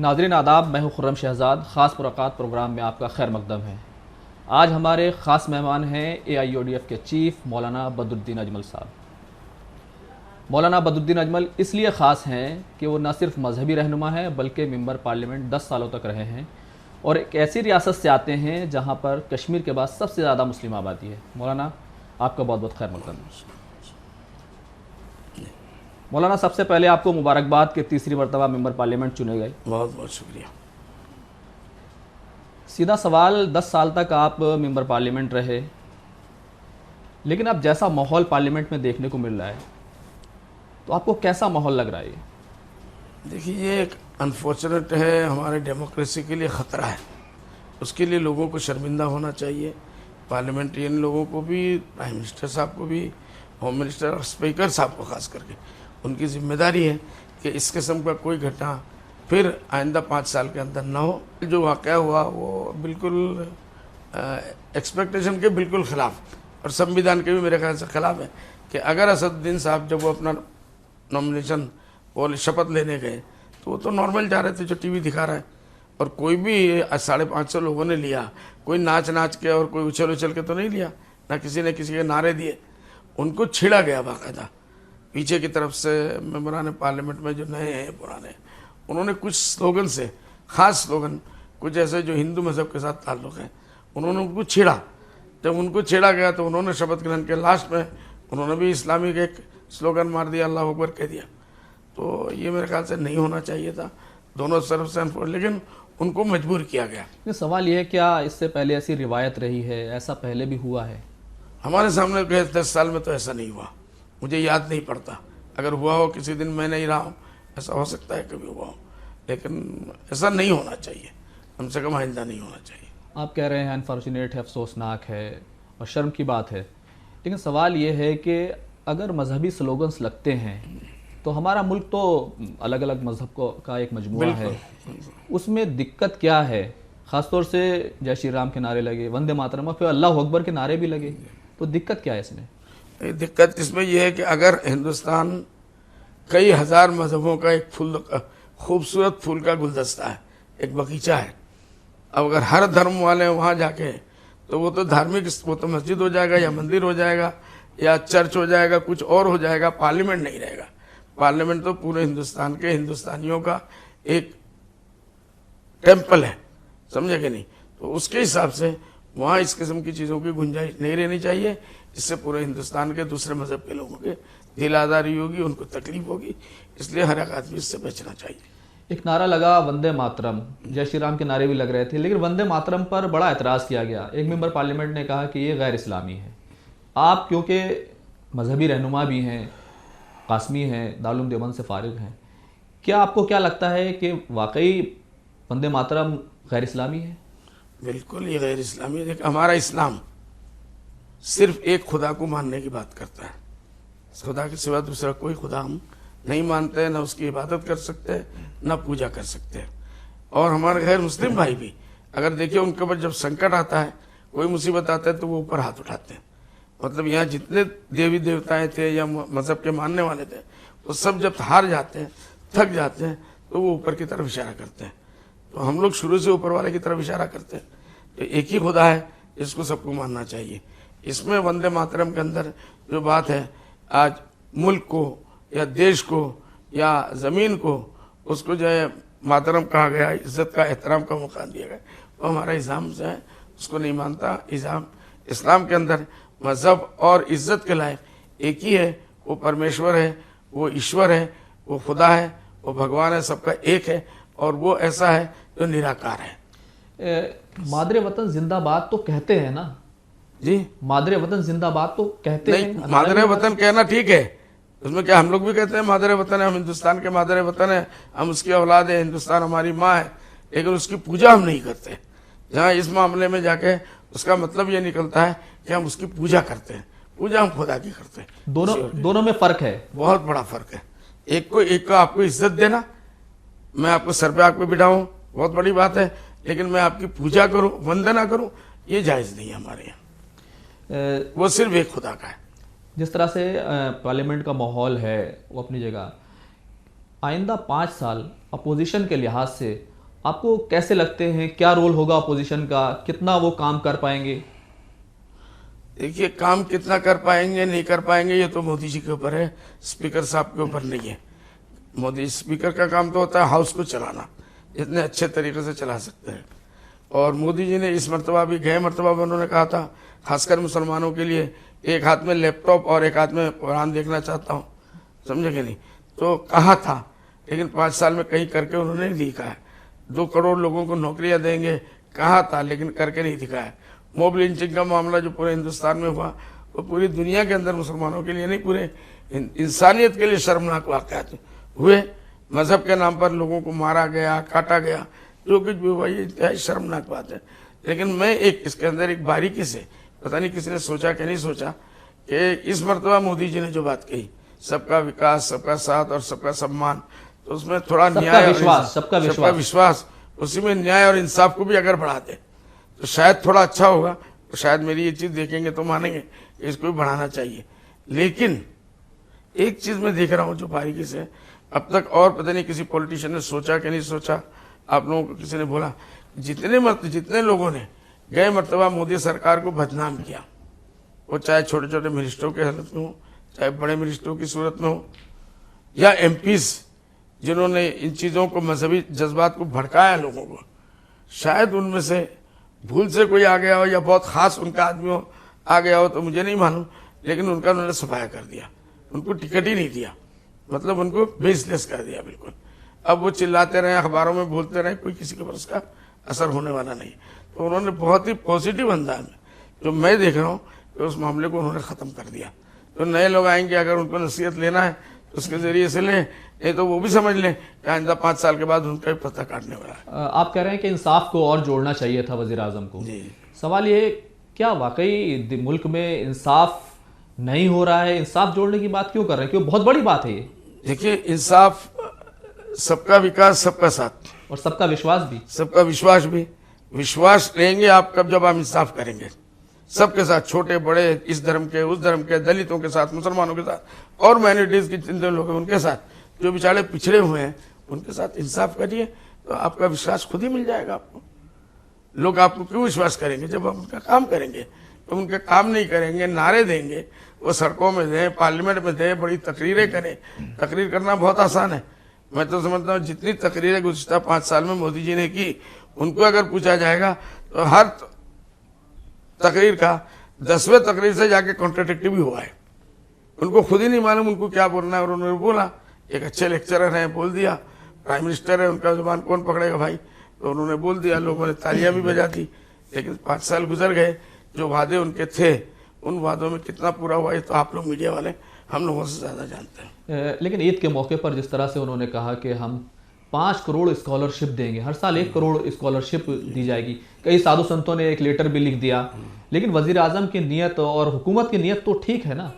नाज़रीन आदाब, मैं हूँ खुर्रम शहज़ाद। ख़ास मुलाकात प्रोग्राम में आपका खैर मकदम है। आज हमारे ख़ास मेहमान हैं AIODF के चीफ़ मौलाना बदरुद्दीन अजमल साहब। मौलाना बदरुद्दीन अजमल इसलिए ख़ास हैं कि वो न सिर्फ मजहबी रहनुमा हैं बल्कि मेंबर पार्लियामेंट 10 सालों तक रहे हैं और एक ऐसी रियासत से आते हैं जहाँ पर कश्मीर के बाद सबसे ज़्यादा मुस्लिम आबादी है। मौलाना, आपका बहुत बहुत खैर मकदम है। मौलाना, सबसे पहले आपको मुबारकबाद कि तीसरी मरतबा मेंबर पार्लियामेंट चुने गए। बहुत बहुत शुक्रिया। सीधा सवाल, 10 साल तक आप मेंबर पार्लियामेंट रहे, लेकिन अब जैसा माहौल पार्लियामेंट में देखने को मिल रहा है तो आपको कैसा माहौल लग रहा है? देखिए, ये एक अनफॉर्चुनेट है, हमारे डेमोक्रेसी के लिए ख़तरा है। उसके लिए लोगों को शर्मिंदा होना चाहिए, पार्लियामेंट्रियन लोगों को भी, प्राइम मिनिस्टर साहब को भी, होम मिनिस्टर और स्पीकर साहब को खास करके। उनकी जिम्मेदारी है कि इस किस्म का कोई घटना फिर आइंदा 5 साल के अंदर ना हो। जो वाक़या हुआ वो बिल्कुल एक्सपेक्टेशन के बिल्कुल ख़िलाफ़ और संविधान के भी मेरे ख्याल से ख़िलाफ़ है कि अगर असदुद्दीन साहब जब वो अपना नॉमिनेशन और शपथ लेने गए तो वो तो नॉर्मल जा रहे थे जो टीवी दिखा रहा है, और कोई भी 550 लोगों ने लिया, कोई नाच नाच के और कोई उछल उछल के तो नहीं लिया, ना किसी ने किसी के नारे दिए। उनको छेड़ा गया बाकायदा पीछे की तरफ से। मेंबरान पार्लियामेंट में जो नए हैं पुराने, उन्होंने कुछ स्लोगन से, ख़ास स्लोगन कुछ ऐसे जो हिंदू मज़हब के साथ ताल्लुक़ है, उन्होंने उनको छेड़ा। जब उनको छेड़ा गया तो उन्होंने शपथ ग्रहण के लास्ट में उन्होंने भी इस्लामिक एक स्लोगन मार दिया, अल्लाह अकबर कह दिया। तो ये मेरे ख्याल से नहीं होना चाहिए था दोनों तरफ से, लेकिन उनको मजबूर किया गया। ये सवाल ये है, क्या इससे पहले ऐसी रिवायत रही है, ऐसा पहले भी हुआ है? हमारे सामने गए 10 साल में तो ऐसा नहीं हुआ, मुझे याद नहीं पड़ता। अगर हुआ हो किसी दिन मैं नहीं रहा हूँ, ऐसा हो सकता है कभी हुआ हो, लेकिन ऐसा नहीं होना चाहिए, कम से कम आइंदा नहीं होना चाहिए। आप कह रहे हैं अनफॉर्चुनेट है, अफसोसनाक है और शर्म की बात है, लेकिन सवाल ये है कि अगर मजहबी स्लोगन्स लगते हैं तो हमारा मुल्क तो अलग अलग मजहब का एक मजमूआ है, उसमें दिक्कत क्या है? ख़ासतौर से जय श्री राम के नारे लगे, वंदे मातरम, और फिर अल्लाह अकबर के नारे भी लगे, तो दिक्कत क्या है इसमें? दिक्कत इसमें यह है कि अगर हिंदुस्तान कई हज़ार मजहबों का एक खूबसूरत फूल का गुलदस्ता है, एक बगीचा है, अब अगर हर धर्म वाले वहाँ जाके, तो वो तो धार्मिक, वो तो मस्जिद हो जाएगा या मंदिर हो जाएगा या चर्च हो जाएगा, कुछ और हो जाएगा, पार्लियामेंट नहीं रहेगा। पार्लियामेंट तो पूरे हिंदुस्तान के हिंदुस्तानियों का एक टेम्पल है, समझे कि नहीं? तो उसके हिसाब से वहाँ इस किस्म की चीज़ों की गुंजाइश नहीं रहनी चाहिए। इससे पूरे हिंदुस्तान के दूसरे मजहब के लोगों के दिल आज़ारी होगी, उनको तकलीफ होगी, इसलिए हर एक आदमी इससे बचना चाहिए। एक नारा लगा वंदे मातरम, जय श्री राम के नारे भी लग रहे थे, लेकिन वंदे मातरम पर बड़ा एतराज़ किया गया। एक मेंबर पार्लियामेंट ने कहा कि ये गैर इस्लामी है। आप क्योंकि मजहबी रहनुमा भी हैं, कासमी हैं, दारुल उलूम देवबंद से फारिग हैं, क्या आपको क्या लगता है कि वाकई वंदे मातरम गैर इस्लामी है? बिल्कुल ये गैर इस्लामी है। हमारा इस्लाम सिर्फ एक खुदा को मानने की बात करता है, खुदा के सिवा दूसरा कोई खुदा हम नहीं मानते हैं, ना उसकी इबादत कर सकते हैं, ना पूजा कर सकते हैं। और हमारे गैर मुस्लिम भाई भी, अगर देखिए उनके ऊपर जब संकट आता है, कोई मुसीबत आता है, तो वो ऊपर हाथ उठाते हैं। मतलब यहाँ जितने देवी देवताएं थे या मजहब के मानने वाले थे, वो सब जब हार जाते हैं, थक जाते हैं, तो वो ऊपर की तरफ इशारा करते हैं। तो हम लोग शुरू से ऊपर वाले की तरफ इशारा करते हैं। तो एक ही खुदा है, इसको सबको मानना चाहिए। इसमें वंदे मातरम के अंदर जो बात है, आज मुल्क को या देश को या ज़मीन को, उसको जो है मातरम कहा गया, इज़्ज़त का, एहतराम का मौका दिया गया, वो हमारा इस्लाम से है, उसको नहीं मानता। इस्लाम के अंदर मज़हब और इज़्ज़त के लायक एक ही है, वो परमेश्वर है, वो ईश्वर है, वो खुदा है, वो भगवान है, सबका एक है, और वो ऐसा है जो निराकार है। मादरे वतन जिंदाबाद तो कहते हैं ना जी, मादरे वतन जिंदाबाद तो कहते हैं। नहीं, मादरे वतन कहना ठीक है, उसमें क्या, हम लोग भी कहते हैं मादरे वतन है, हम हिंदुस्तान के मादरे वतन है, हम उसकी औलाद है, हिंदुस्तान हमारी माँ है, लेकिन उसकी पूजा हम नहीं करते। जहाँ इस मामले में जाके उसका मतलब ये निकलता है कि हम उसकी पूजा करते हैं, पूजा हम खुदा की करते हैं। दोनों में फर्क है, बहुत बड़ा फर्क है। एक को आपको इज्जत देना, मैं आपको सर पे आके बिठाऊं, बहुत बड़ी बात है, लेकिन मैं आपकी पूजा करूं, वंदना करूं, ये जायज़ नहीं है हमारे यहाँ। वो सिर्फ एक खुदा का है। जिस तरह से पार्लियामेंट का माहौल है वो अपनी जगह, आइंदा 5 साल अपोजिशन के लिहाज से आपको कैसे लगते हैं, क्या रोल होगा अपोजिशन का, कितना वो काम कर पाएंगे? देखिए, काम कितना कर पाएंगे नहीं कर पाएंगे ये तो मोदी जी के ऊपर है, स्पीकर साहब के ऊपर नहीं है। मोदी स्पीकर का काम तो होता है हाउस को चलाना, जितने अच्छे तरीके से चला सकते हैं। और मोदी जी ने इस मरतबा भी, गए मरतबा में उन्होंने कहा था, खासकर मुसलमानों के लिए एक हाथ में लैपटॉप और एक हाथ में कुरान देखना चाहता हूँ, समझे कि नहीं, तो कहा था, लेकिन 5 साल में कहीं करके उन्होंने नहीं दिखाया। 2 करोड़ लोगों को नौकरियां देंगे कहा था, लेकिन करके नहीं दिखाया। मॉब लिंचिंग का मामला जो पूरे हिंदुस्तान में हुआ, वो पूरी दुनिया के अंदर मुसलमानों के लिए नहीं, पूरे इंसानियत के लिए शर्मनाक वाक़यात हुए। मजहब के नाम पर लोगों को मारा गया, काटा गया, जो कुछ भी हुआ, ये इंतहाई शर्मनाक बात है। लेकिन मैं इसके अंदर एक बारीकी से, पता नहीं किसी ने सोचा कि नहीं सोचा, कि इस मरतबा मोदी जी ने जो बात कही, सबका विकास, सबका साथ और सबका सम्मान, तो उसमें थोड़ा न्याय और सबका विश्वास, उसी में न्याय और इंसाफ को भी अगर बढ़ा दे तो शायद थोड़ा अच्छा होगा। तो शायद मेरी ये चीज देखेंगे तो मानेंगे इसको भी बढ़ाना चाहिए। लेकिन एक चीज मैं देख रहा हूं जो बारीकी से, अब तक और पता नहीं किसी पॉलिटिशियन ने सोचा कि नहीं सोचा, आप लोगों को किसी ने बोला, जितने लोगों ने गए मरतबा मोदी सरकार को बदनाम किया, वो चाहे छोटे छोटे मिनिस्टरों के हालत में हो, चाहे बड़े मिनिस्टरों की सूरत में हो, या एमपीज जिन्होंने इन चीज़ों को, मजहबी जज्बात को भड़काया लोगों को, शायद उनमें से भूल से कोई आ गया हो या बहुत खास उनका आदमी हो आ गया हो, तो मुझे नहीं मालूम, लेकिन उनका उन्होंने सफाया कर दिया, उनको टिकट ही नहीं दिया, मतलब उनको बेसलेस कर दिया बिल्कुल। अब वो चिल्लाते रहे, अखबारों में बोलते रहे, कोई किसी के ऊपर उसका असर होने वाला नहीं। तो उन्होंने बहुत ही पॉजिटिव अंदाज में, जो मैं देख रहा हूँ, कि उस मामले को उन्होंने ख़त्म कर दिया। तो नए लोग आएंगे, अगर उनको नसीहत लेना है तो उसके जरिए से लें, नहीं तो वो भी समझ लें कि आइंदा 5 साल के बाद उनका भी पता काटने वाला है। आप कह रहे हैं कि इंसाफ को और जोड़ना चाहिए था वज़ीर आज़म को। जी। सवाल ये, क्या वाकई मुल्क में इंसाफ नहीं हो रहा है? इंसाफ जोड़ने की बात क्यों कर रहे हैं? क्यों, बहुत बड़ी बात है ये। देखिए, इंसाफ, सबका विकास, सबका साथ और सबका विश्वास भी। सबका विश्वास भी। विश्वास लेंगे आप कब, जब आप इंसाफ करेंगे सबके साथ, छोटे बड़े, इस धर्म के उस धर्म के, दलितों के साथ, मुसलमानों के साथ, और माइनॉरिटीज के जितने लोग हैं उनके साथ, जो बेचारे पिछड़े हुए हैं उनके साथ इंसाफ करिए, तो आपका विश्वास खुद ही मिल जाएगा आपको। लोग आपको क्यों विश्वास करेंगे? जब आप उनका काम करेंगे। तो उनका काम नहीं करेंगे, नारे देंगे, वो सड़कों में दें, पार्लियामेंट में दें, बड़ी तकरीरें करें। तकरीर करना बहुत आसान है। मैं तो समझता हूँ जितनी तकरीरें गुज़िश्ता 5 साल में मोदी जी ने की, उनको अगर पूछा जाएगा तो हर तकरीर का 10वें तकरीर से जाके कॉन्ट्राडिक्टिव हुआ है। उनको खुद ही नहीं मालूम उनको क्या बोलना है, और उन्होंने बोला। एक अच्छे लेक्चरर हैं, बोल दिया, प्राइम मिनिस्टर है, उनका जुबान कौन पकड़ेगा भाई, तो उन्होंने बोल दिया, लोगों ने तालियां भी बजा दी। लेकिन 5 साल गुजर गए, जो वादे उनके थे उन वादों में कितना पूरा हुआ, ये तो आप लोग मीडिया वाले हम लोगों से ज़्यादा जानते हैं। लेकिन ईद के मौके पर जिस तरह से उन्होंने कहा कि हम 5 करोड़ स्कॉलरशिप देंगे, हर साल 1 करोड़ स्कॉलरशिप दी जाएगी, कई साधु संतों ने एक लेटर भी लिख दिया, लेकिन वजीर आजम की नीयत और हुकूमत की नीयत तो ठीक है ना?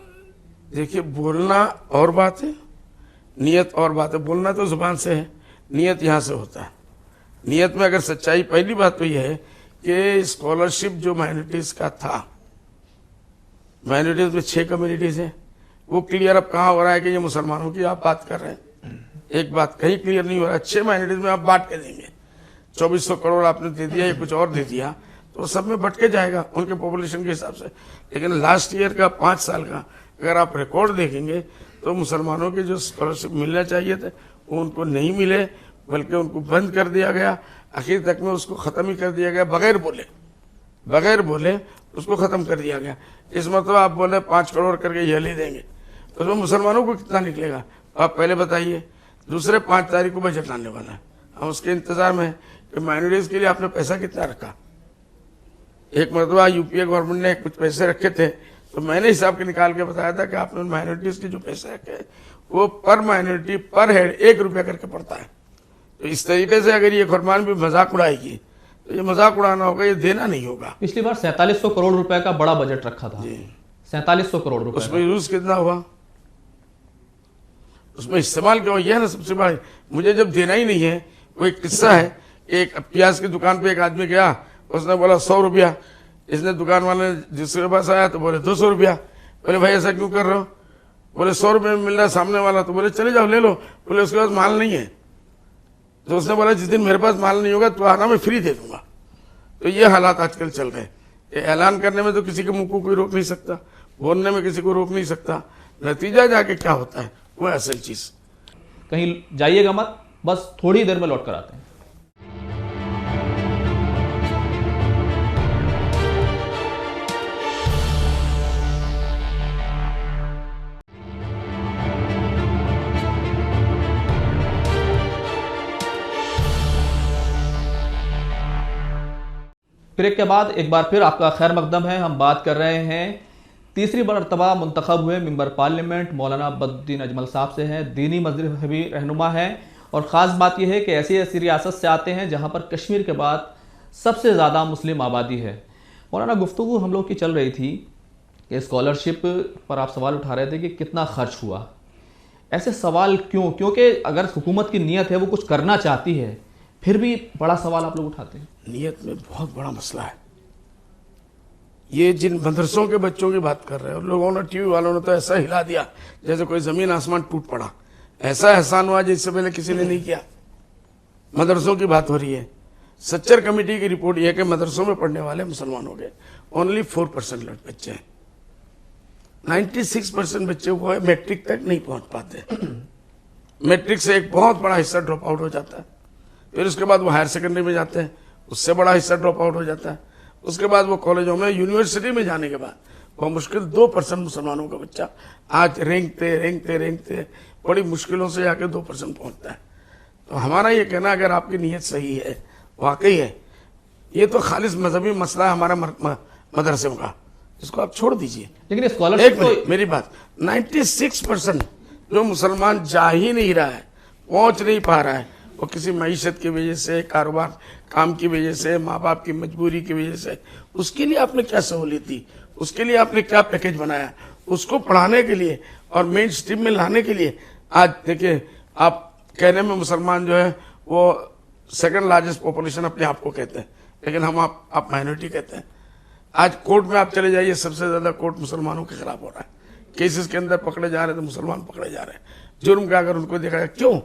देखिए, बोलना और बात है, नीयत और बात है। बोलना तो जुबान से है, नीयत यहाँ से होता है। नीयत में अगर सच्चाई, पहली बात तो यह है कि स्कॉलरशिप जो माइनॉरिटीज का था, माइनॉरिटीज में 6 कम्युनिटीज हैं, वो क्लियर अब कहाँ हो रहा है कि ये मुसलमानों की आप बात कर रहे हैं। एक बात कहीं क्लियर नहीं हो रहा है, 6 माइनॉरिटीज में आप बांट के देंगे। 2400 करोड़ आपने दे दिया या कुछ और दे दिया, तो सब में बट के जाएगा उनके पॉपुलेशन के हिसाब से। लेकिन लास्ट ईयर का 5 साल का अगर आप रिकॉर्ड देखेंगे, तो मुसलमानों के जो स्कॉलरशिप मिलना चाहिए थे वो उनको नहीं मिले, बल्कि उनको बंद कर दिया गया। आखिर तक में उसको ख़त्म ही कर दिया गया, बगैर बोले उसको ख़त्म कर दिया गया। इस मतलब आप बोले 5 करोड़ करके ये ले देंगे, तो उसमें मुसलमानों को कितना निकलेगा आप पहले बताइए। दूसरे 5 तारीख को बजट लाने वाला है, हम उसके इंतजार में हैं कि माइनॉरिटीज़ के लिए आपने पैसा कितना रखा। एक मरतबा यूपीए गवर्नमेंट ने कुछ पैसे रखे थे, तो मैंने हिसाब के निकाल के बताया था कि आपने माइनॉरिटीज़ के जो पैसे रखे वो पर माइनॉरिटी पर हेड 1 रुपया करके पड़ता है। तो इस तरीके से अगर ये फरमान भी मजाक उड़ाएगी, तो ये मजाक उड़ाना होगा, ये देना नहीं होगा। पिछली बार 4700 करोड़ रुपए का बड़ा बजट रखा था। 4700 करोड़ रुपए, उसमें यूज कितना हुआ, उसमें इस्तेमाल क्या हुआ, यह ना सबसे बड़ा। मुझे जब देना ही नहीं है, वो एक किस्सा है, एक प्याज की दुकान पे एक आदमी गया, उसने बोला 100 रुपया। इसने दुकान वाले जिसके पास आया तो बोले 200 रुपया। बोले भाई ऐसा क्यों कर रहे हो? बोले 100 रुपये में मिल रहा है सामने वाला, तो बोले चले जाओ ले लो। बोले उसके पास माल नहीं है। तो उसने बोला जिस दिन मेरे पास माल नहीं होगा तो आना, मैं फ्री दे दूंगा। तो ये हालात आजकल चल रहे हैं। ये ऐलान करने में तो किसी के मुंह को कोई रोक नहीं सकता, बोलने में किसी को रोक नहीं सकता, नतीजा जाके क्या होता है वो असल चीज। कहीं जाइएगा मत, बस थोड़ी देर में लौट कर आते हैं। ब्रेक के बाद एक बार फिर आपका खैर मकदम है। हम बात कर रहे हैं तीसरी मरतबा मुंतखब हुए मेंबर पार्लियामेंट मौलाना बदरुद्दीन अजमल साहब से हैं। दीनी मजहबी रहनुमा हैं और ख़ास बात यह है कि ऐसी ऐसी रियासत से आते हैं जहां पर कश्मीर के बाद सबसे ज़्यादा मुस्लिम आबादी है। मौलाना, गुफ्तगू हम लोग की चल रही थी कि स्कॉलरशिप पर आप सवाल उठा रहे थे कि कितना खर्च हुआ। ऐसे सवाल क्यों? क्योंकि अगर हुकूमत की नीयत है, वो कुछ करना चाहती है, फिर भी बड़ा सवाल आप लोग उठाते हैं। नीयत में बहुत बड़ा मसला है। ये जिन मदरसों के बच्चों की बात कर रहे हैं, लोगों ने, टीवी वालों ने तो ऐसा हिला दिया जैसे कोई जमीन आसमान टूट पड़ा। ऐसा एहसान हुआ जिससे पहले किसी ने नहीं किया। मदरसों की बात हो रही है। सच्चर कमेटी की रिपोर्ट यह है कि मदरसों में पढ़ने वाले मुसलमानों के ओनली 4% बच्चे हैं। 96% बच्चे वो है मैट्रिक तक नहीं पहुंच पाते। मैट्रिक से एक बहुत बड़ा हिस्सा ड्रॉप आउट हो जाता है। फिर उसके बाद वो हायर सेकेंडरी में जाते हैं, उससे बड़ा हिस्सा ड्रॉप आउट हो जाता है। उसके बाद वो कॉलेजों में, यूनिवर्सिटी में जाने के बाद वो मुश्किल 2% मुसलमानों का बच्चा आज रेंगते बड़ी मुश्किलों से जाके 2% पहुंचता है। तो हमारा ये कहना, अगर आपकी नीयत सही है, वाकई है, ये तो खालिस मजहबी मसला है हमारा मदरसे का, इसको आप छोड़ दीजिए। लेकिन स्कॉलरशिप तो मेरी बात, 96% जो मुसलमान जा ही नहीं रहा है, पहुंच नहीं पा रहा है, वो किसी मईशत की वजह से, कारोबार काम की वजह से, माँ बाप की मजबूरी की वजह से, उसके लिए आपने क्या सहूलियत दी, उसके लिए आपने क्या पैकेज बनाया, उसको पढ़ाने के लिए और मेन स्ट्रीम में लाने के लिए। आज देखिए, आप कहने में मुसलमान जो है वो सेकंड लार्जेस्ट पॉपुलेशन अपने आप को कहते हैं, लेकिन हम आप माइनॉरिटी कहते हैं। आज कोर्ट में आप चले जाइए, सबसे ज्यादा कोर्ट मुसलमानों के खिलाफ हो रहा है। केसेस के अंदर पकड़े जा रहे हैं तो मुसलमान पकड़े जा रहे हैं। जुर्म का अगर उनको देखा जाए, क्यों?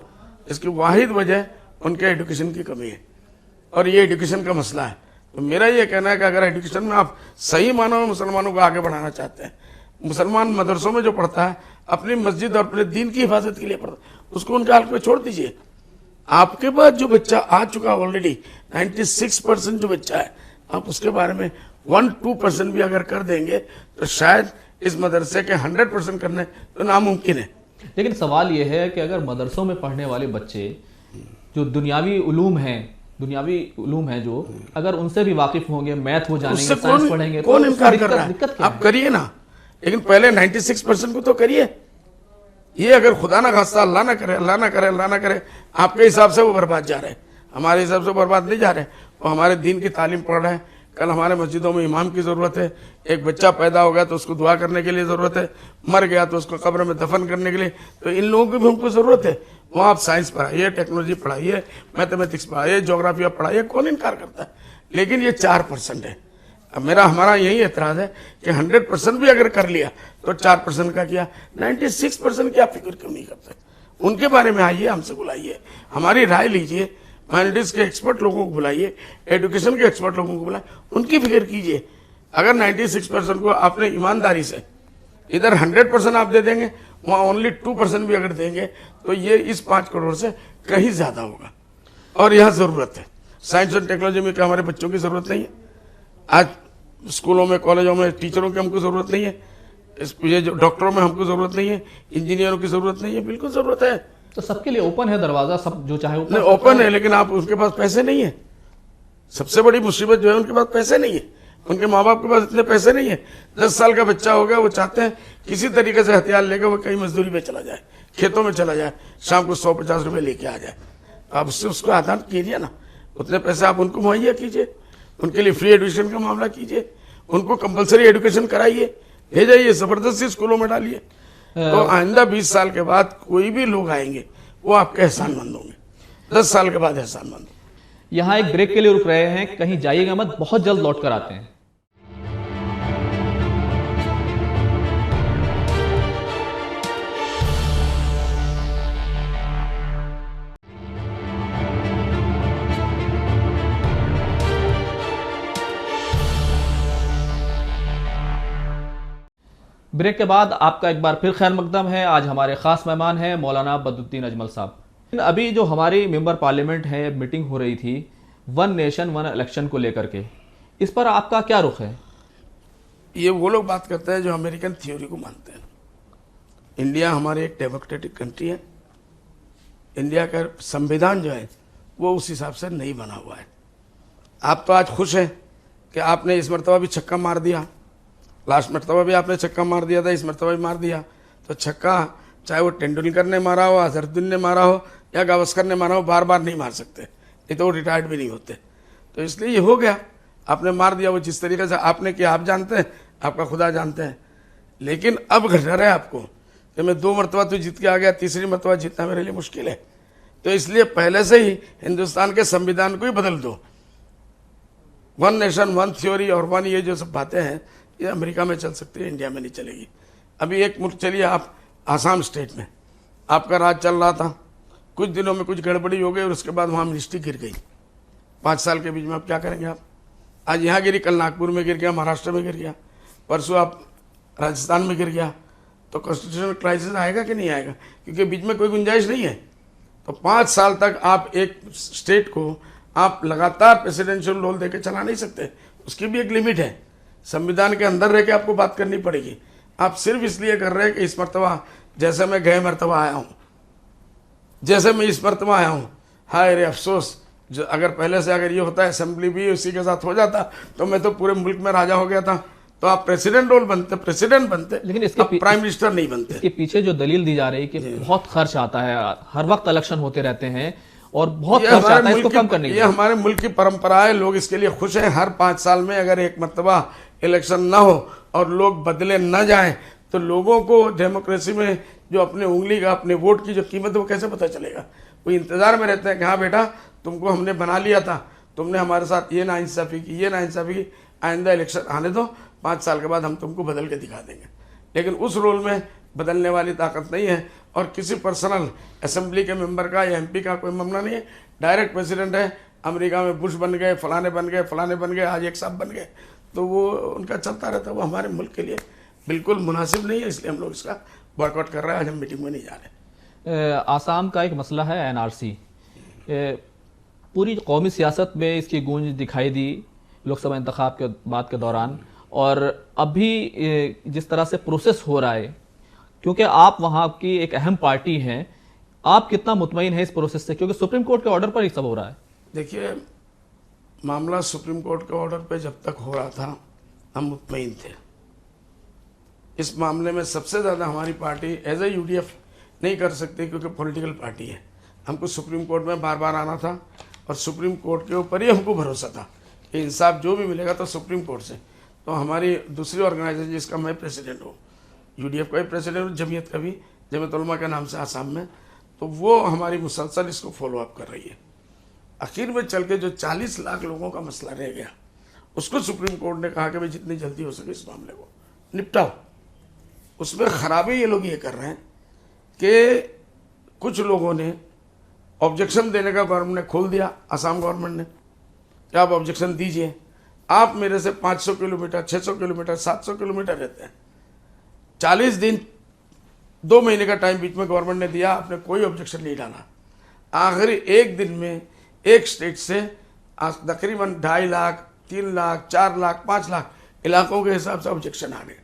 इसकी वाहिद वजह उनके एजुकेशन की कमी है और ये एजुकेशन का मसला है। तो मेरा ये कहना है कि अगर एजुकेशन में आप सही मानों में मुसलमानों को आगे बढ़ाना चाहते हैं, मुसलमान मदरसों में जो पढ़ता है अपनी मस्जिद और अपने दीन की हिफाजत के लिए पढ़ता है, उसको उनके हाल पे छोड़ दीजिए। आपके पास जो बच्चा आ चुका ऑलरेडी 96% जो बच्चा है, आप उसके बारे में 1-2% भी अगर कर देंगे तो शायद इस मदरसे के 100% करने तो नामुमकिन है। लेकिन सवाल यह है कि अगर मदरसों में पढ़ने वाले बच्चे जो दुनियावी उलूम हैं जो, अगर उनसे भी वाकिफ होंगे, मैथ वो जानेंगे, साइंस पढ़ेंगे, कौन इनकार कर रहा है? दिक्कत क्या आप करिए ना, लेकिन पहले 96% को तो करिए। ये अगर खुदा ना खास्ता, अल्लाह ना करे, आपके हिसाब से वो बर्बाद जा रहे हैं, हमारे हिसाब से बर्बाद नहीं जा रहे। वो हमारे दीन की तालीम पढ़ रहे हैं। कल हमारे मस्जिदों में इमाम की जरूरत है। एक बच्चा पैदा हो गया तो उसको दुआ करने के लिए जरूरत है, मर गया तो उसको कब्र में दफन करने के लिए, तो इन लोगों की भी हमको जरूरत है। वहाँ आप साइंस पढ़ाइए, टेक्नोलॉजी पढ़ाइए, मैथमेटिक्स पढ़ाइए, ज्योग्राफिया पढ़ाइए, कौन इनकार करता है? लेकिन ये 4% है। अब हमारा यही एतराज है कि 100% भी अगर कर लिया तो 4% का किया, 96% की आप फिक्र क्यों नहीं करते? उनके बारे में आइए, हमसे बुलाइए, हमारी राय लीजिए, माइनॉरिटीज के एक्सपर्ट लोगों को बुलाइए, एजुकेशन के एक्सपर्ट लोगों को बुलाइए, उनकी फिक्र कीजिए। अगर 96% को आपने ईमानदारी से, इधर 100% आप दे देंगे, वहां ओनली 2% भी अगर देंगे तो ये इस 5 करोड़ से कहीं ज्यादा होगा। और यहाँ जरूरत है साइंस और टेक्नोलॉजी में, क्या हमारे बच्चों की जरूरत नहीं है? आज स्कूलों में, कॉलेजों में टीचरों की हमको जरूरत नहीं है, ये जो डॉक्टरों में हमको जरूरत नहीं है, इंजीनियरों की जरूरत नहीं है? बिल्कुल जरूरत है। तो सबके लिए ओपन है दरवाजा, सब जो चाहे ओपन है, लेकिन आप उनके पास पैसे नहीं है। सबसे बड़ी मुसीबत जो है, उनके पास पैसे नहीं है, उनके माँ बाप के पास इतने पैसे नहीं है। 10 साल का बच्चा हो गया, वो चाहते हैं किसी तरीके से हथियार लेकर वो कहीं मजदूरी में चला जाए, खेतों में चला जाए, शाम को 100-50 रुपए लेके आ जाए। आप उससे उसको आदान कीजिए ना, उतने पैसे आप उनको मुहैया कीजिए, उनके लिए फ्री एजुकेशन का मामला कीजिए, उनको कंपलसरी एजुकेशन कराइए, भेजाइए, जबरदस्ती स्कूलों में डालिए। तो आइंदा 20 साल के बाद कोई भी लोग आएंगे वो आपके एहसानमंद होंगे, 10 साल के बाद एहसानमंद। यहाँ एक ब्रेक के लिए रुक रहे हैं, कहीं जाइएगा मत, बहुत जल्द लौट कर आते हैं। ब्रेक के बाद आपका एक बार फिर खैर मकदम है। आज हमारे खास मेहमान हैं मौलाना बदरुद्दीन अजमल साहब। अभी जो हमारी मेंबर पार्लियामेंट है मीटिंग हो रही थी वन नेशन वन इलेक्शन को लेकर के, इस पर आपका क्या रुख है? ये वो लोग बात करते हैं जो अमेरिकन थ्योरी को मानते हैं। इंडिया हमारी एक डेमोक्रेटिक कंट्री है। इंडिया का संविधान जो है वो उस हिसाब से नहीं बना हुआ है। आप तो आज खुश हैं कि आपने इस मरतबा भी छक्का मार दिया, लास्ट मरतबा भी आपने छक्का मार दिया था, इस मरतबा भी मार दिया। तो छक्का चाहे वो तेंदुलकर ने मारा हो, अजहरुद्दीन ने मारा हो या गावस्कर ने मारा हो, बार बार नहीं मार सकते, ये तो वो रिटायर्ड भी नहीं होते। तो इसलिए ये हो गया, आपने मार दिया। वो जिस तरीके से आपने किया आप जानते हैं, आपका खुदा जानते हैं। लेकिन अब डर है आपको कि मैं 2 मरतबा तो जीत के आ गया, तीसरी मरतबा जीतना मेरे लिए मुश्किल है। तो इसलिए पहले से ही हिंदुस्तान के संविधान को ही बदल दो। वन नेशन वन थ्योरी और वन ये जो सब बातें हैं ये अमेरिका में चल सकती है, इंडिया में नहीं चलेगी। अभी एक मुल्क चलिए, आप आसाम स्टेट में आपका राज चल रहा था, कुछ दिनों में कुछ गड़बड़ी हो गई और उसके बाद वहाँ मिनिस्ट्री गिर गई। 5 साल के बीच में आप क्या करेंगे? आप आज यहाँ गिरी, कल नागपुर में गिर गया, महाराष्ट्र में गिर गया, परसों आप राजस्थान में गिर गया। तो कॉन्स्टिट्यूशनल क्राइसिस आएगा कि नहीं आएगा? क्योंकि बीच में कोई गुंजाइश नहीं है। तो 5 साल तक आप एक स्टेट को आप लगातार प्रेसिडेंशियल रोल देके चला नहीं सकते, उसकी भी एक लिमिट है। संविधान के अंदर रह के आपको बात करनी पड़ेगी। आप सिर्फ इसलिए कर रहे हैं कि इस मरतबा जैसे मैं गए मरतबा आया हूँ, जैसे मैं इस मरतबा आया हूँ, हाय रे अफसोस, जो अगर पहले से अगर ये होता है असेंबली भी उसी के साथ हो जाता तो मैं तो पूरे मुल्क में राजा हो गया था। तो आप प्रेसिडेंट रोल बनते, प्रेसिडेंट बनते, लेकिन इसके प्राइम मिनिस्टर नहीं बनते। इसके पीछे जो दलील दी जा रही है कि बहुत खर्च आता है, हर वक्त इलेक्शन होते रहते हैं और बहुत खर्च आता है, इसको कम करने के लिए। ये हमारे मुल्क की परंपरा है, लोग इसके लिए खुश हैं। हर 5 साल में अगर एक मरतबा इलेक्शन ना हो और लोग बदले न जाएं तो लोगों को डेमोक्रेसी में जो अपने उंगली का, अपने वोट की जो कीमत है वो कैसे पता चलेगा? वो इंतजार में रहते हैं कि हाँ बेटा तुमको हमने बना लिया था, तुमने हमारे साथ ये नाइंसाफी की, ये नाइंसाफी की, आइंदा इलेक्शन आने दो, 5 साल के बाद हम तुमको बदल के दिखा देंगे। लेकिन उस रोल में बदलने वाली ताकत नहीं है और किसी पर्सनल असेंबली के मेंबर का या एमपी का कोई मामला नहीं है। डायरेक्ट प्रेसिडेंट है। अमेरिका में बुश बन गए, फलाने बन गए, फलाने बन गए, आज एक साहब बन गए, तो वो उनका चलता रहता है। वो हमारे मुल्क के लिए बिल्कुल मुनासिब नहीं है, इसलिए हम लोग इसका बॉयकॉट कर रहे हैं। आज हम मीटिंग में नहीं जा रहे। आसाम का एक मसला है एनआरसी, पूरी कौमी सियासत में इसकी गूंज दिखाई दी लोकसभा इंतखाब के बाद के दौरान, और अभी जिस तरह से प्रोसेस हो रहा है, क्योंकि आप वहाँ की एक अहम पार्टी हैं, आप कितना मुतमईन हैं इस प्रोसेस से? क्योंकि सुप्रीम कोर्ट के ऑर्डर पर ही सब हो रहा है। देखिए, मामला सुप्रीम कोर्ट के ऑर्डर पे जब तक हो रहा था हम मुतमईन थे। इस मामले में सबसे ज़्यादा हमारी पार्टी एज ए यूडीएफ नहीं कर सकती क्योंकि पॉलिटिकल पार्टी है। हमको सुप्रीम कोर्ट में बार बार आना था और सुप्रीम कोर्ट के ऊपर ही हमको भरोसा था कि इंसाफ जो भी मिलेगा तो सुप्रीम कोर्ट से। तो हमारी दूसरी ऑर्गेनाइजेशन जिसका मैं प्रेसिडेंट हूँ, यूडीएफ का भी प्रेसिडेंट हूँ, जमीयत का भी, जमीयत उलमा के नाम से आसाम में, तो वो हमारी मुसलसल इसको फॉलो अप कर रही है। आखिर में चल के जो 40 लाख लोगों का मसला रह गया उसको सुप्रीम कोर्ट ने कहा कि भाई जितनी जल्दी हो सके इस मामले को निपटाओ। उसमें खराबी ये लोग ये कर रहे हैं कि कुछ लोगों ने ऑब्जेक्शन देने का गवर्नमेंट ने खोल दिया, आसाम गवर्नमेंट ने, कि आप ऑब्जेक्शन दीजिए। आप मेरे से 500 किलोमीटर, 600 किलोमीटर, 700 किलोमीटर रहते हैं, 40 दिन 2 महीने का टाइम बीच में गवर्नमेंट ने दिया, आपने कोई ऑब्जेक्शन नहीं डाला। आखिरी 1 दिन में एक स्टेट से तकरीबन 2.5 लाख, 3 लाख, 4 लाख, 5 लाख इलाकों के हिसाब से ऑब्जेक्शन आ गए।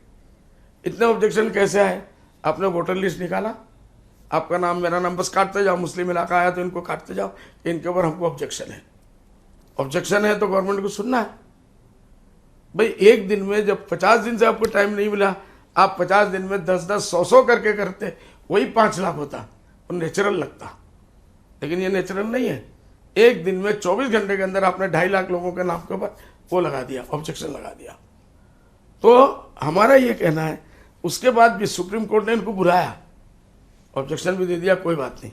इतने ऑब्जेक्शन कैसे आए? आपने वोटर लिस्ट निकाला, आपका नाम मेरा नाम बस काटते जाओ, मुस्लिम इलाका आया तो इनको काटते जाओ, इनके ऊपर हमको ऑब्जेक्शन है। ऑब्जेक्शन है तो गवर्नमेंट को सुनना है। भाई 1 दिन में जब 50 दिन से आपको टाइम नहीं मिला, आप 50 दिन में 10-10, 100 करके करते, वही 5 लाख होता और नेचुरल लगता। लेकिन ये नेचुरल नहीं है। 1 दिन में 24 घंटे के अंदर आपने 2.5 लाख लोगों के नाम के ऊपर वो लगा दिया, ऑब्जेक्शन लगा दिया। तो हमारा ये कहना है, उसके बाद भी सुप्रीम कोर्ट ने इनको बुलाया, ऑब्जेक्शन भी दे दिया, कोई बात नहीं,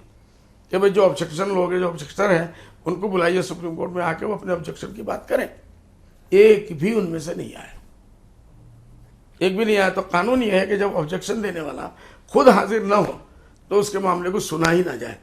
कि भाई जो ऑब्जेक्शन लोग हैं, जो ऑब्जेक्टर हैं, उनको बुलाइए सुप्रीम कोर्ट में आके वो अपने ऑब्जेक्शन की बात करें। एक भी उनमें से नहीं आया, एक भी नहीं आया। तो कानून ये है कि जब ऑब्जेक्शन देने वाला खुद हाजिर ना हो तो उसके मामले को सुना ही ना जाए।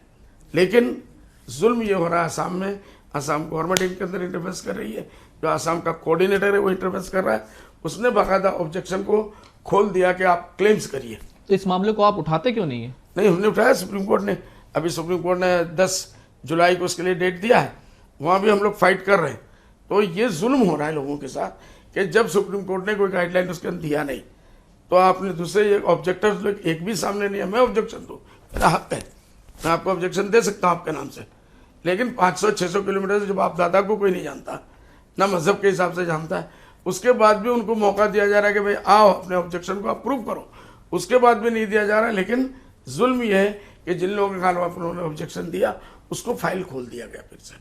लेकिन जुल्म ये हो रहा है आसाम में, आसाम गवर्नमेंट इनके अंदर इंटरफेंस कर रही है, जो आसाम का कोऑर्डिनेटर है वो इंटरफेंस कर रहा है। उसने बाकायदा ऑब्जेक्शन को खोल दिया कि आप क्लेम्स करिए। तो इस मामले को आप उठाते क्यों नहीं है? नहीं, हमने उठाया, सुप्रीम कोर्ट ने, अभी सुप्रीम कोर्ट ने 10 जुलाई को उसके लिए डेट दिया है, वहाँ भी हम लोग फाइट कर रहे हैं। तो ये जुल्म हो रहा है लोगों के साथ कि जब सुप्रीम कोर्ट ने कोई गाइडलाइन उसके अंदर दिया नहीं, तो आपने दूसरे ऑब्जेक्टर्स लोग एक भी सामने नहीं है। मैं ऑब्जेक्शन दूँ, मेरा हक है, मैं आपको ऑब्जेक्शन दे सकता हूँ आपके नाम से, लेकिन 500-600 किलोमीटर से जब आप दादा को कोई नहीं जानता, ना मजहब के हिसाब से जानता है, उसके बाद भी उनको मौका दिया जा रहा है कि भाई आओ अपने ऑब्जेक्शन को आप प्रूव करो, उसके बाद भी नहीं दिया जा रहा है। लेकिन जुल्म यह है कि जिन लोगों के खिलाफ उन्होंने ऑब्जेक्शन दिया उसको फाइल खोल दिया गया फिर से।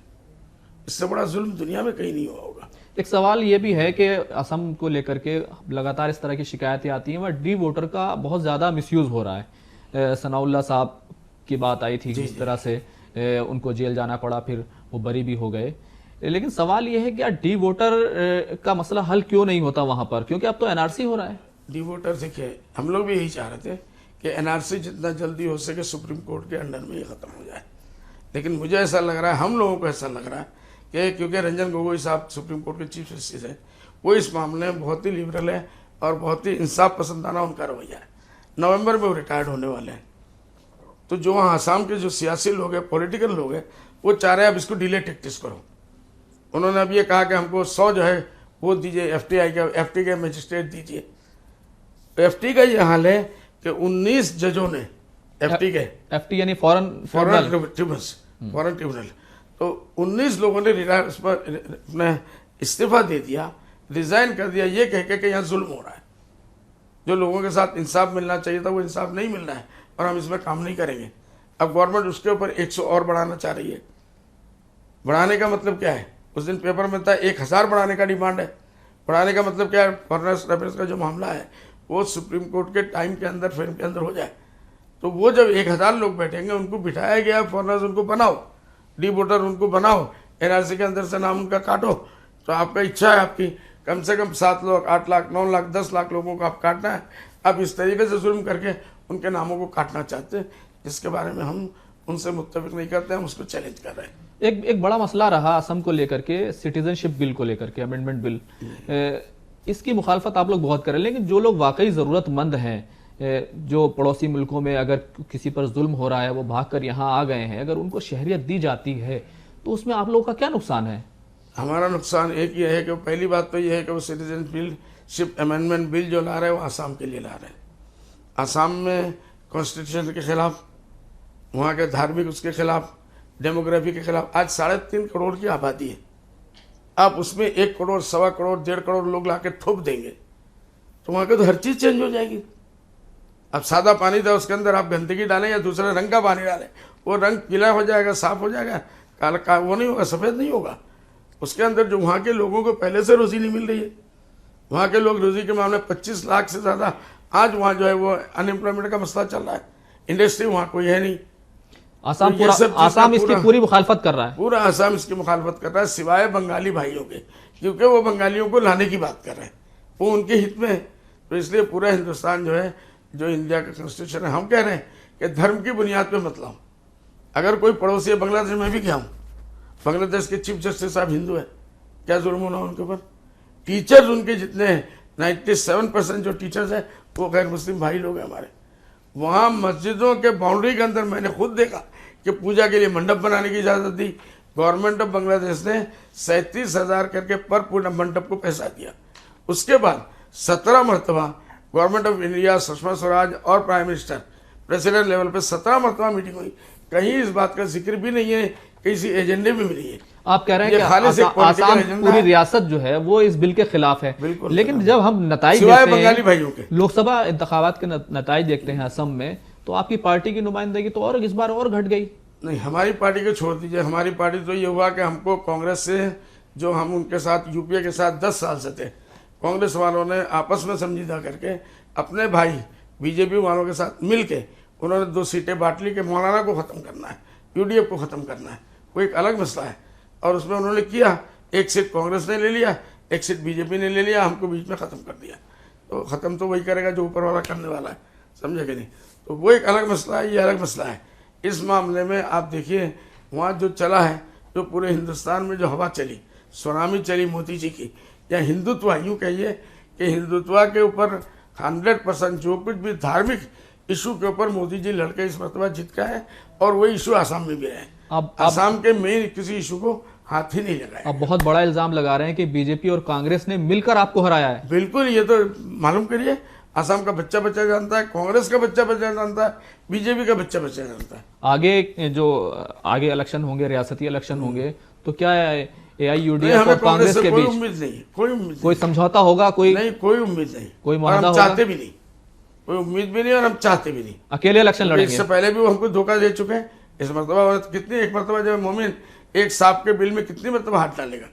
इससे बड़ा जुल्म दुनिया में कहीं नहीं हुआ होगा। एक सवाल ये भी है कि असम को लेकर के लगातार इस तरह की शिकायतें आती हैं, वह डी वोटर का बहुत ज़्यादा मिसयूज़ हो रहा है। सनाउल्लाह साहब की बात आई थी, जिस तरह से उनको जेल जाना पड़ा, फिर वो बरी भी हो गए। लेकिन सवाल ये है कि यार डी वोटर का मसला हल क्यों नहीं होता वहाँ पर, क्योंकि अब तो एनआरसी हो रहा है। डी वोटर देखिए, हम लोग भी यही चाह रहे थे कि एनआरसी जितना जल्दी हो सके सुप्रीम कोर्ट के अंडर में ही ख़त्म हो जाए, लेकिन मुझे ऐसा लग रहा है, हम लोगों को ऐसा लग रहा है कि क्योंकि रंजन गोगोई साहब सुप्रीम कोर्ट के चीफ जस्टिस हैं, वो इस मामले में बहुत ही लिबरल है और बहुत ही इंसाफ पसंदाना उनका रवैया है। नवंबर में वो रिटायर्ड होने वाले हैं, तो जो वहाँ आसाम के जो सियासी लोग हैं, पॉलिटिकल लोग हैं, वो चाह रहे हैं अब इसको डिले टेक्टिस करो। उन्होंने अब ये कहा कि हमको 100 जो है वो दीजिए, एफटी के मजिस्ट्रेट दीजिए। एफटी का ये हाल है कि 19 जजों ने एफटी यानी फॉरेन ट्रिब्यूनल, तो 19 लोगों ने अपना इस्तीफा दे दिया, रिजाइन कर दिया, ये कह के कि यहाँ जुल्म हो रहा है, जो लोगों के साथ इंसाफ मिलना चाहिए था वो इंसाफ नहीं मिल रहा है और हम इसमें काम नहीं करेंगे। अब गवर्नमेंट उसके ऊपर 100 और बढ़ाना चाह रही है। बढ़ाने का मतलब क्या है? उस दिन पेपर में था 1000 बढ़ाने का डिमांड है। बढ़ाने का मतलब क्या है? फॉरेनर्स अफेयर्स का जो मामला है वो सुप्रीम कोर्ट के टाइम के अंदर, फ्रेम के अंदर हो जाए। तो वो जब 1000 लोग बैठेंगे, उनको बिठाया गया, फॉरेनर्स उनको बनाओ, डी वोटर उनको बनाओ, एनआरसी के अंदर से नाम उनका काटो, तो आपका इच्छा है आपकी कम से कम 7 लाख, 8 लाख, 9 लाख, 10 लाख लोगों को आप काटना है। आप इस तरीके से जुल्म करके उनके नामों को काटना चाहते हैं, जिसके बारे में हम उनसे मुत्तफिक नहीं करते, हम उसको चैलेंज कर रहे हैं। एक बड़ा मसला रहा असम को लेकर के, सिटीजनशिप बिल को लेकर के, अमेंडमेंट बिल, इसकी मुखालफत आप लोग बहुत करें, लेकिन जो लोग वाकई ज़रूरतमंद हैं, जो पड़ोसी मुल्कों में अगर किसी पर जुल्म हो रहा है, वो भाग कर यहाँ आ गए हैं, अगर उनको शहरियत दी जाती है तो उसमें आप लोगों का क्या नुकसान है? हमारा नुकसान एक ही है कि पहली बात तो ये है कि वो सिटीजनशिप अमेंडमेंट बिल जो ला रहे हैं वो आसाम के लिए ला रहे हैं। आसाम में कॉन्स्टिट्यूशन के खिलाफ, वहाँ के धार्मिक उसके खिलाफ, डेमोग्राफी के खिलाफ। आज 3.5 करोड़ की आबादी है, आप उसमें 1 करोड़, 1.25 करोड़, 1.5 करोड़ लोग ला के थोप देंगे तो वहाँ के तो हर चीज़ चेंज हो जाएगी। अब सादा पानी था, उसके अंदर आप गंदगी डालें या दूसरे रंग का पानी डालें, वो रंग पीला हो जाएगा, साफ हो जाएगा, काला वो नहीं होगा, सफ़ेद नहीं होगा। उसके अंदर जो वहाँ के लोगों को पहले से रोज़ी नहीं मिल रही है, वहाँ के लोग रोज़ी के मामले 25 लाख से ज़्यादा आज वहाँ जो है वो अनएम्प्लॉयमेंट का मसला चल रहा है। इंडस्ट्री वहाँ कोई है नहीं। आसाम तो आसाम इसकी पूरी मुखालफत कर रहा है, पूरा आसाम इसकी मुखालफत कर रहा है, सिवाय बंगाली भाइयों के, क्योंकि वो बंगालियों को लाने की बात कर रहे हैं, वो उनके हित में है। तो इसलिए पूरा हिंदुस्तान जो है, जो इंडिया का कॉन्स्टिट्यूशन है, हम कह रहे हैं कि धर्म की बुनियाद पे मत लाओ। अगर कोई पड़ोसी है बांग्लादेश में भी क्या हूँ, बांग्लादेश के चीफ जस्टिस साहब हिंदू है, क्या जुल्म होना उनके ऊपर? टीचर्स उनके जितने हैं 97% जो टीचर्स हैं वो गैर मुस्लिम भाई लोग हैं हमारे। वहाँ मस्जिदों के बाउंड्री के अंदर मैंने खुद देखा कि पूजा के लिए मंडप बनाने की इजाज़त दी। गवर्नमेंट ऑफ बांग्लादेश ने 37,000 करके पर पूर्ण मंडप को पैसा दिया। उसके बाद 17 मरतबा government of India, Sushma Swaraj और प्राइम मिनिस्टर, प्रेसिडेंट लेवल पे 17 मरतबा मीटिंग हुई। कहीं इस बात का जिक्र भी नहीं है, किसी एजेंडे में भी नहीं है। आप कह रहे हैं कि आसाम पूरी रियासत जो है वो इस बिल के खिलाफ है, लेकिन जब हम नताइज बंगाली भाइयों के लोकसभा इंतखाबात के नताइज देखते हैं असम में, तो आपकी पार्टी की नुमाइंदगी तो और इस बार और घट गई। नहीं, हमारी पार्टी को छोड़ दीजिए। हमारी पार्टी तो ये हुआ कि हमको कांग्रेस से, जो हम उनके साथ यूपीए के साथ 10 साल से थे, कांग्रेस वालों ने आपस में समझौता करके अपने भाई बीजेपी वालों के साथ मिल के उन्होंने 2 सीटें बांट ली कि मौलाना को ख़त्म करना है, यूडीएफ को ख़त्म करना है, वो एक अलग मसला है। और उसमें उन्होंने किया, 1 सीट कांग्रेस ने ले लिया, 1 सीट बीजेपी ने ले लिया, हमको बीच में ख़त्म कर दिया। तो ख़त्म तो वही करेगा जो ऊपर वाला करने वाला है, समझे कि नहीं? तो वो एक अलग मसला है, ये अलग मसला है। इस मामले में आप देखिए वहाँ जो चला है, जो पूरे हिंदुस्तान में जो हवा चली, सुनामी चली मोदी जी की, या हिंदुत्व, यूँ कहिए कि हिंदुत्व के ऊपर 100% जो कुछ भी धार्मिक इशू के ऊपर मोदी जी लड़के इस मरतबा जीत का है, और वही इशू आसाम में भी है। अब आसाम के मेन किसी इशू को हाथ ही नहीं लगाया। अब बहुत बड़ा इल्जाम लगा रहे हैं कि बीजेपी और कांग्रेस ने मिलकर आपको हराया है। बिल्कुल, ये तो मालूम करिए, आसाम का बच्चा बच्चा जानता है, कांग्रेस का बच्चा बच्चा जानता है, बीजेपी का बच्चा बच्चा जानता है। आगे इलेक्शन होंगे, रियासती इलेक्शन होंगे, तो क्या नहीं, AIUDF हमें और कांग्रेस के कोई बीच उम्मीद नहीं, कोई उम्मीद कोई समझौता होगा? कोई नहीं, कोई उम्मीद नहीं, कोई और मुआहदा हम होगा? चाहते भी नहीं, कोई उम्मीद भी नहीं और हम चाहते भी नहीं। अकेले इलेक्शन लड़ेंगे? इससे पहले भी वो हमको धोखा दे चुके हैं। इस मरतबा कितनी, एक मरतबा जब मोमिन एक सांप के बिल में कितनी मरतबा हाथ डालेगा?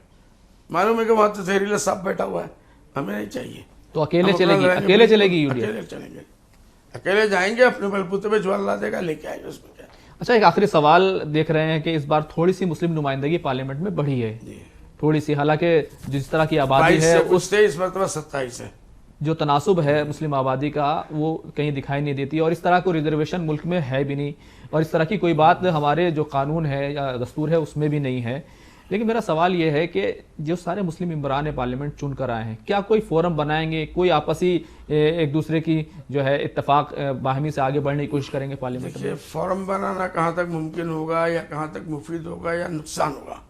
मालूम है कि वहां तो जहरीला सांप बैठा हुआ है, हमें नहीं चाहिए। तो अकेले हम अपना चलेगी, लड़ाएंगे, अकेले चलेगी UDF? अकेले चलेंगे, अकेले जाएंगे, अपने बलबूते पे ज्वाला ला देगा, लेके आएंगे, उसमें क्या। अच्छा, एक आखिरी सवाल देख रहे हैं कि इस बार थोड़ी सी मुस्लिम नुमाइंदगी पार्लियामेंट में बढ़ी है, थोड़ी सी, हालांकि जिस तरह की आबादी 22 है से कुछ थे, इस मरतबा 27 है। जो तनासुब है मुस्लिम आबादी का वो कहीं दिखाई नहीं देती, और इस तरह को रिजर्वेशन मुल्क में है भी नहीं, और इस तरह की कोई बात हमारे जो कानून है या दस्तूर है उसमें भी नहीं है। लेकिन मेरा सवाल ये है कि जो सारे मुस्लिम मेंबरान पार्लियामेंट चुन कर आए हैं, क्या कोई फोरम बनाएंगे, कोई आपसी एक दूसरे की जो है इत्तेफाक बाहमी से आगे बढ़ने की कोशिश करेंगे पार्लियामेंट में? देखिए, फॉर्म बनाना कहाँ तक मुमकिन होगा या कहाँ तक मुफीद होगा या नुकसान होगा,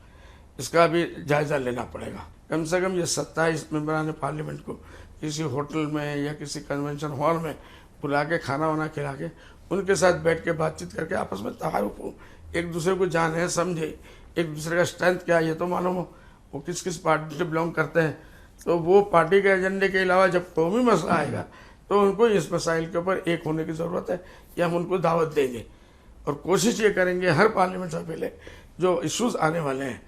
इसका भी जायज़ा लेना पड़ेगा। कम से कम ये 27 मेंबरान पार्लियामेंट को किसी होटल में या किसी कन्वेंशन हॉल में बुला के खाना वाना खिला के उनके साथ बैठ के बातचीत करके आपस में तारुफ हो, एक दूसरे को जाने समझे, एक दूसरे का स्ट्रेंथ क्या है ये तो मालूम हो, वो किस किस पार्टी से बिलोंग करते हैं, तो वो पार्टी के एजेंडे के अलावा जब कौमी मसला आएगा तो उनको इस मसाइल के ऊपर एक होने की ज़रूरत है, कि हम उनको दावत देंगे और कोशिश ये करेंगे हर पार्लियामेंट से पहले जो इश्यूज़ आने वाले हैं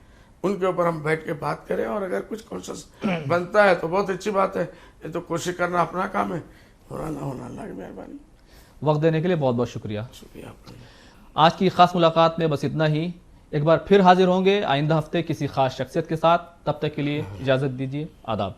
उनके ऊपर हम बैठ के बात करें, और अगर कुछ कॉन्शस बनता है तो बहुत अच्छी बात है, ये तो कोशिश करना अपना काम है, होना ना होना अल्लाह की मेहरबानी। वक्त देने के लिए बहुत बहुत शुक्रिया। शुक्रिया आपका। आज की खास मुलाकात में बस इतना ही। एक बार फिर हाजिर होंगे आइंदा हफ्ते किसी खास शख्सियत के साथ। तब तक के लिए इजाज़त दीजिए। आदाब।